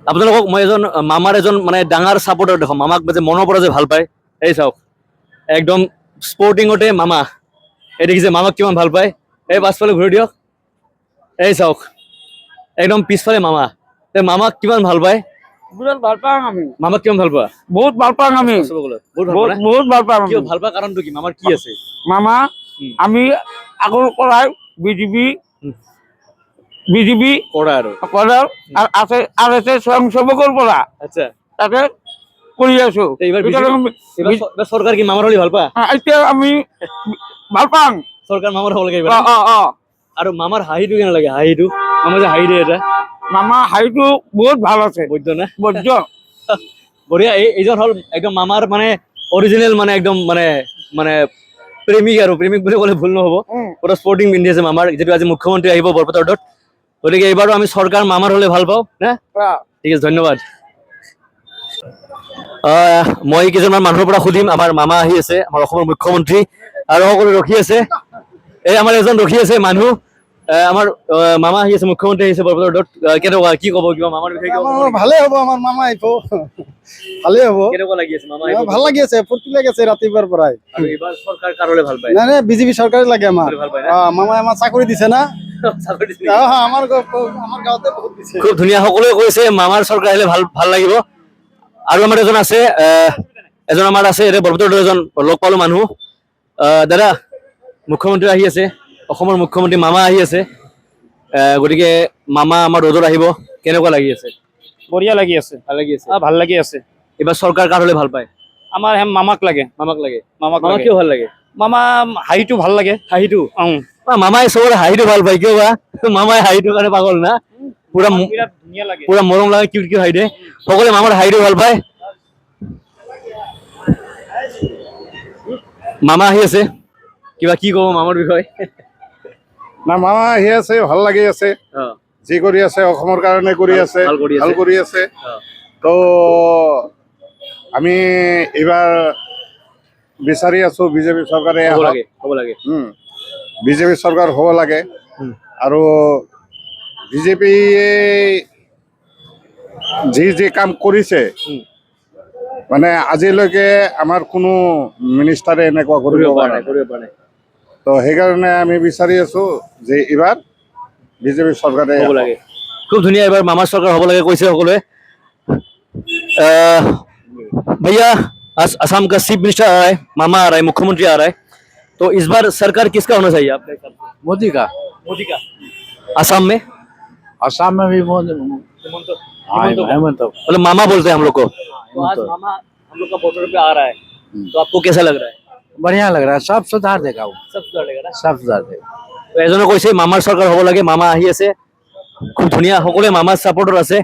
আপোনালোকক মই এজন মামাৰ এজন মানে ডাঙৰ ছাপোৰ্টাৰ দেখোঁ, মামাক যে মনৰ পৰা যে ভাল পায়। এই চাওক একদম স্পৰ্টিঙতে মামা, এই দেখিছে মামাক কিমান ভাল পায়। এই পাছফালে ঘূৰি দিয়ক, এই চাওক একদম পিছফালে মামা, মামাক কিমান ভাল পায়। বিৰাট ভাল পাওঁ আমি। মামাক কিমান ভাল পোৱা? বহুত ভাল পাওঁ আমি, বহুত ভাল পাওঁ। কিয় ভাল পোৱা কাৰণটো কি? মামাৰ কি আছে? মামা আমি আগৰ পৰাই বিজেপি কৰা আৰু আছে স্বয়ংসেৱকৰ পৰা আচ্ছা তাকে কৰি আছো। এইবাৰ চৰকাৰ কি মামাৰ হ'লে ভাল পা? এতিয়া আমি ভাল পাওঁ চৰকাৰ মামাৰ হ'ব লাগে। অ আৰু মামাৰ হাঁহিটো কেনে লাগে? হাঁহিটো মামা যে হাঁহি দিয়ে এটা, মামা হাঁহিটো বহুত ভাল আছে। বৈদ্য না বৈদ্য বঢ়িয়া। এইজন হ'ল একদম মামাৰ মানে অৰিজিনেল মানে একদম মানে মানে প্ৰেমিক আৰু প্ৰেমিক বুলি ক'লে ভুল নহ'ব। পুৰা স্পৰ্টিং পিন্ধি আছে মামাৰ, যিটো আজি মুখ্যমন্ত্ৰী আহিব বৰপেটাত। গতিকে এইবাৰো আমি চৰকাৰ মামাৰ হ'লে ভাল পাওঁ না। ঠিক আছে, ধন্যবাদ। মই কেইজনমান মানুহৰ পৰা সুধিম। আমাৰ মামা আহি আছে, আমাৰ অসমৰ মুখ্যমন্ত্ৰী, আৰু সকলো ৰখি আছে। এই আমাৰ এজন ৰখি আছে মানুহ, আমাৰ মামা আহি আছে, মুখ্যমন্ত্ৰী আহিছে বৰপেটাত। কেনেকুৱা, কি ক'ব কিবা মামাৰ বিষয়ে? ভালে হ'ব, আমাৰ মামা আহিব, ভালে হ'ব। কেনেকুৱা লাগি আছে মামা? ভাল লাগি আছে, ফূৰ্তি লাগি আছে ৰাতিপুৱাৰ পৰাই। আৰু এইবাৰ চৰকাৰ কাৰলে ভাল পায়? নাই বিজেপি চৰকাৰে লাগে আমাৰ। মামাই আমাৰ চাকৰি দিছে না, আমাৰ গাঁৱতে বহুত দিছে। খুব ধুনীয়া, সকলোৱে কৈছে মামাৰ চৰকাৰ আহিলে ভাল লাগিব। আৰু আমাৰ এজন আছে, আমাৰ আছে বৰপেটাৰ এজন লগ পালো মানুহ। দাদা, মুখ্যমন্ত্ৰী আহি আছে, অসমৰ মুখ্যমন্ত্ৰী মামা আহি আছে। গতিকে মামা আমাৰ ৰ'দত আহিব, কেনেকুৱা লাগি আছে? বঢ়িয়া লাগি আছে, ভাল লাগি আছে, ভাল লাগি আছে। এইবাৰ চৰকাৰ কাৰ হ'লে ভাল পায়? আমাৰ মামাক লাগে। মামাক লাগে? মামাক কিয় ভাল লাগে? মামা হাঁহিটো ভাল লাগে। হাঁহিটো মামাই চবৰে হাঁহিটো ভাল পায়, কিয় বা? মামাই হাঁহিটোৰ কাৰণে পাগল না, পুৰা বিৰাট ধুনীয়া লাগে, পুৰা মৰম লাগে, কিউট কিউট হাঁহি দিয়ে। সকলোৱে মামাৰ হাঁহিটো ভাল পায়। মামা আহি আছে, কিবা কি ক'ব মামাৰ বিষয়ে? না, মামা আহি আছে, ভাল লাগি আছে। যি কৰি আছে অসমৰ কাৰণে কৰি আছে, ভাল কৰি আছে। তো আমি এইবাৰ বিচাৰি আছো বিজেপি চৰকাৰে হ'ব লাগে। বিজেপি চৰকাৰ হ'ব লাগে। আৰু বিজেপিয়ে যি কাম কৰিছে, মানে আজিলৈকে আমাৰ কোনো মিনিষ্টাৰে এনেকুৱা কৰিব পৰা নাই। তো সেইকাৰণে আমি বিচাৰি আছো যে এইবাৰ বিজেপি চৰকাৰে হ'ব লাগে। খুব ধুনীয়া, এইবাৰ মামাৰ চৰকাৰ হ'ব লাগে কৈছে সকলোৱে। भैया असम का चीफ मिनिस्टर आ रहा है, मामा आ रहा है, मुख्यमंत्री आ रहा है, तो इस बार सरकार किसका होना चाहिए आपके हिसाब से? मोदी का। असम में? असम में भी हेमंत। मतलब मामा बोलते हैं हम लोग को। तो आज मामा हम लोग का बॉर्डर पे आ रहा है, तो आपको कैसा लग रहा है? बढ़िया लग रहा है, सब सुधार देगा वो, सब सुधार देगा ना? सब सुधार देगा। তো এজনে কৈছে মামাৰ চৰকাৰ হ'ব লাগে, মামা আহি আছে, খুব ধুনীয়া, সকলোৱে মামাৰ ছাপোৰ্টত আছে।